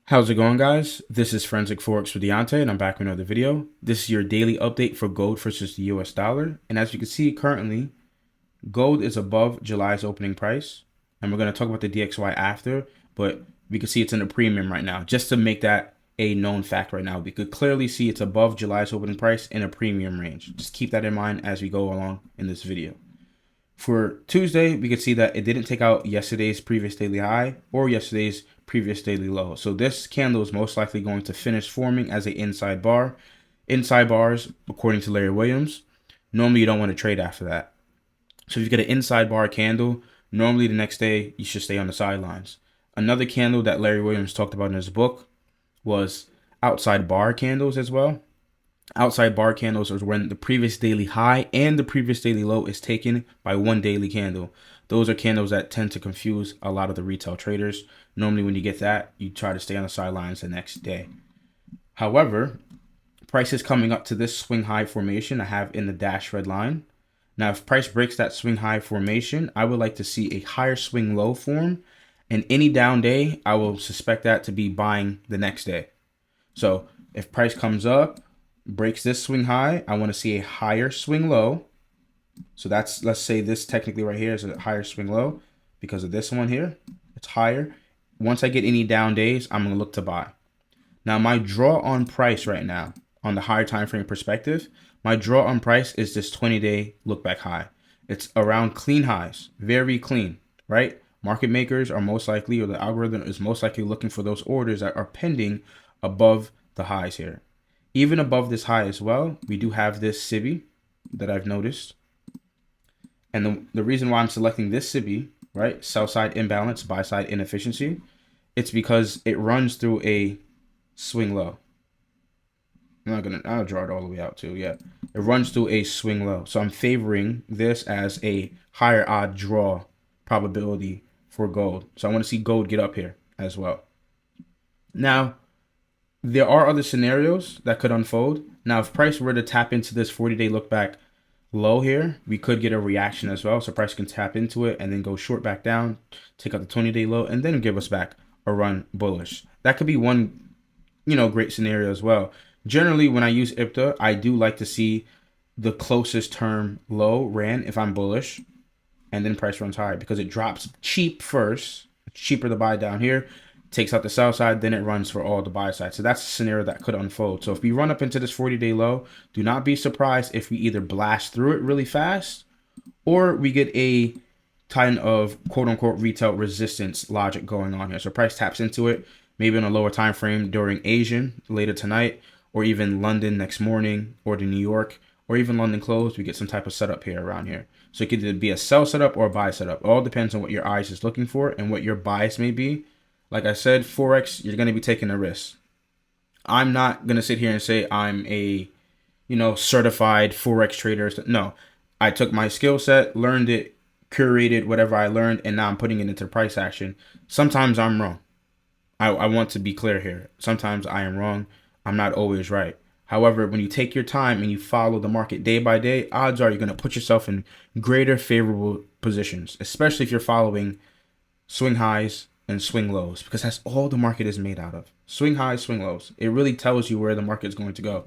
How's it going, guys? This is Forensic Forex with Deontay, and I'm back with another video. This is your daily update for gold versus the US dollar. And as you can see currently, gold is above July's opening price. And we're going to talk about the DXY after, but we can see it's in a premium right now. Just to make that a known fact right now, we could clearly see it's above July's opening price in a premium range. Just keep that in mind as we go along in this video. For Tuesday, we could see that it didn't take out yesterday's previous daily high or yesterday's previous daily low. So this candle is most likely going to finish forming as an inside bar. Inside bars, according to Larry Williams, normally you don't want to trade after that. So if you get an inside bar candle, normally the next day you should stay on the sidelines. Another candle that Larry Williams talked about in his book was outside bar candles as well. Outside bar candles are when the previous daily high and the previous daily low is taken by one daily candle. Those are candles that tend to confuse a lot of the retail traders. Normally when you get that, you try to stay on the sidelines the next day. However, price is coming up to this swing high formation I have in the dashed red line. Now, if price breaks that swing high formation, I would like to see a higher swing low form. And any down day, I will suspect that to be buying the next day. So if price comes up, breaks this swing high, I want to see a higher swing low. So that's, let's say this technically right here is a higher swing low because of this one here. It's higher. Once I get any down days, I'm going to look to buy. Now, my draw on price right now on the higher time frame perspective, my draw on price is this 20-day look back high. It's around clean highs, very clean, right? Market makers are most likely, or the algorithm is most likely looking for those orders that are pending above the highs here. Even above this high as well, we do have this SIBI that I've noticed. And the reason why I'm selecting this SIBI, right, sell side imbalance, buy side inefficiency, it's because it runs through a swing low. I'll draw it all the way out too, yeah. It runs through a swing low. So I'm favoring this as a higher odd draw probability for gold. So I want to see gold get up here as well. Now, there are other scenarios that could unfold. Now, if price were to tap into this 40-day look back low here, we could get a reaction as well. So price can tap into it and then go short back down, take out the 20-day low, and then give us back a run bullish. That could be one, great scenario as well. Generally, when I use IPTA, I do like to see the closest term low ran if I'm bullish, and then price runs higher because it drops cheap first. It's cheaper to buy down here. Takes out the sell side, then it runs for all the buy side. So that's a scenario that could unfold. So if we run up into this 40-day low, do not be surprised if we either blast through it really fast or we get a kind of quote-unquote retail resistance logic going on here. So price taps into it, maybe on a lower time frame during Asian later tonight, or even London next morning, or to New York, or even London close. We get some type of setup here around here. So it could either be a sell setup or a buy setup. It all depends on what your eyes is looking for and what your bias may be. Like I said, Forex, you're going to be taking a risk. I'm not going to sit here and say I'm a, certified Forex trader. No, I took my skill set, learned it, curated whatever I learned, and now I'm putting it into price action. Sometimes I'm wrong. I want to be clear here. Sometimes I am wrong. I'm not always right. However, when you take your time and you follow the market day by day, odds are you're going to put yourself in greater favorable positions, especially if you're following swing highs and swing lows, because that's all the market is made out of. Swing highs, swing lows. It really tells you where the market is going to go.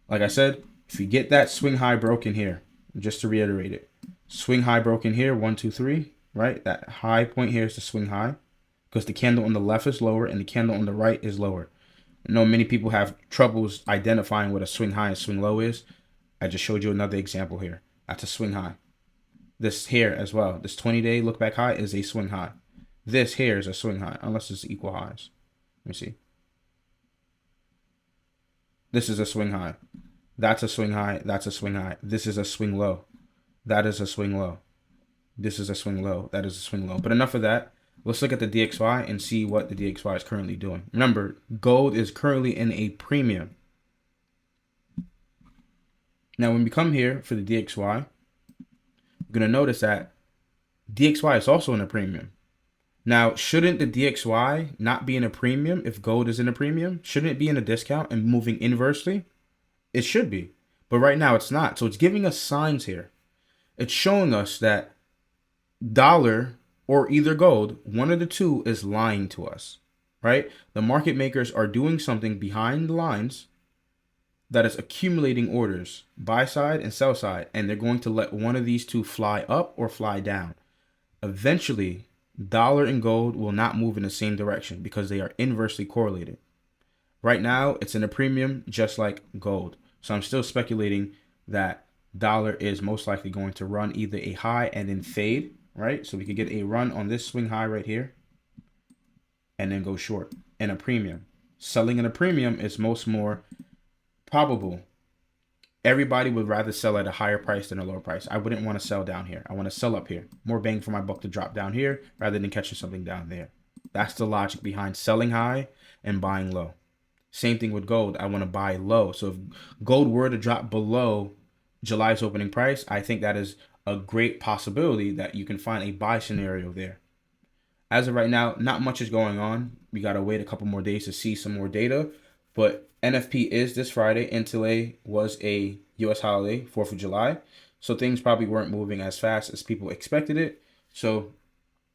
Like I said, if you get that swing high broken here, just to reiterate it, swing high broken here, 1, 2, 3, right? That high point here is the swing high because the candle on the left is lower and the candle on the right is lower. I know many people have troubles identifying what a swing high and swing low is. I just showed you another example here. That's a swing high. This here as well, this 20-day look back high is a swing high. This here is a swing high, unless it's equal highs. Let me see. This is a swing high. That's a swing high. That's a swing high. This is a swing low. That is a swing low. This is a swing low. That is a swing low. But enough of that. Let's look at the DXY and see what the DXY is currently doing. Remember, gold is currently in a premium. Now, when we come here for the DXY, we're going to notice that DXY is also in a premium. Now, shouldn't the DXY not be in a premium if gold is in a premium? Shouldn't it be in a discount and moving inversely? It should be. But right now it's not. So it's giving us signs here. It's showing us that dollar or either gold, one of the two is lying to us. right? The market makers are doing something behind the lines that is accumulating orders, buy side and sell side, and they're going to let one of these two fly up or fly down. Eventually, dollar and gold will not move in the same direction because they are inversely correlated. Right now, it's in a premium just like gold. So I'm still speculating that dollar is most likely going to run either a high and then fade, right? So we could get a run on this swing high right here and then go short in a premium. Selling in a premium is more probable. Everybody would rather sell at a higher price than a lower price. I wouldn't want to sell down here. I want to sell up here. More bang for my buck to drop down here rather than catching something down there. That's the logic behind selling high and buying low. Same thing with gold. I want to buy low. So if gold were to drop below July's opening price, I think that is a great possibility that you can find a buy scenario there. As of right now, not much is going on. We got to wait a couple more days to see some more data. But NFP is this Friday. NTLA was a U.S. holiday, 4th of July. So things probably weren't moving as fast as people expected it. So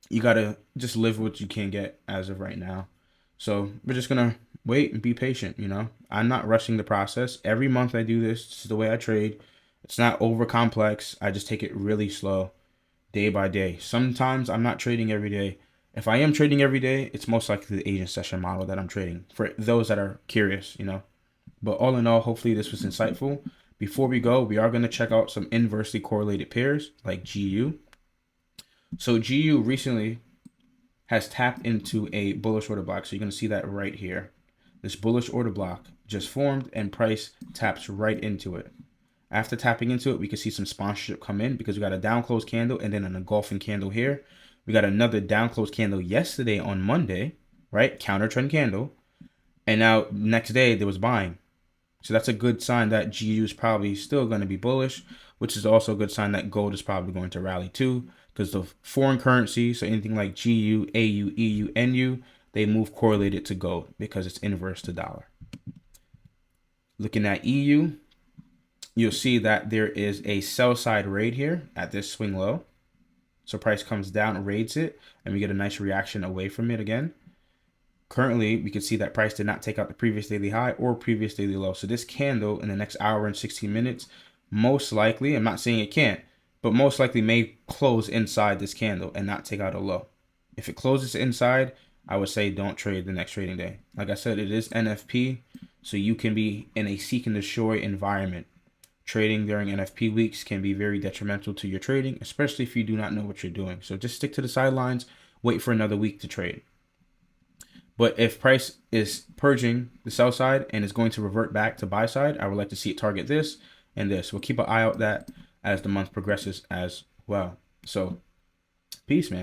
you got to just live what you can get as of right now. So we're just going to wait and be patient, you know. I'm not rushing the process. Every month I do this. This is the way I trade. It's not over complex. I just take it really slow, day by day. Sometimes I'm not trading every day. If I am trading every day, it's most likely the Asian session model that I'm trading, for those that are curious, you know. But all in all, hopefully this was insightful. Before we go, we are going to check out some inversely correlated pairs like GU. So GU recently has tapped into a bullish order block. So you're going to see that right here. This bullish order block just formed and price taps right into it. After tapping into it, we can see some sponsorship come in because we got a down close candle and then an engulfing candle here. We got another down close candle yesterday on Monday, right? Counter trend candle. And now next day there was buying. So that's a good sign that GU is probably still going to be bullish, which is also a good sign that gold is probably going to rally too, because the foreign currency, so anything like GU, AU, EU, NU, they move correlated to gold because it's inverse to dollar. Looking at EU, you'll see that there is a sell side raid here at this swing low. So price comes down, raids it, and we get a nice reaction away from it again. Currently, we can see that price did not take out the previous daily high or previous daily low. So this candle in the next hour and 16 minutes, most likely, I'm not saying it can't, but most likely may close inside this candle and not take out a low. If it closes inside, I would say don't trade the next trading day. Like I said, it is NFP, so you can be in a seek and destroy environment. Trading during NFP weeks can be very detrimental to your trading, especially if you do not know what you're doing. So just stick to the sidelines, wait for another week to trade. But if price is purging the sell side and is going to revert back to buy side, I would like to see it target this and this. We'll keep an eye out that as the month progresses as well. So peace, man.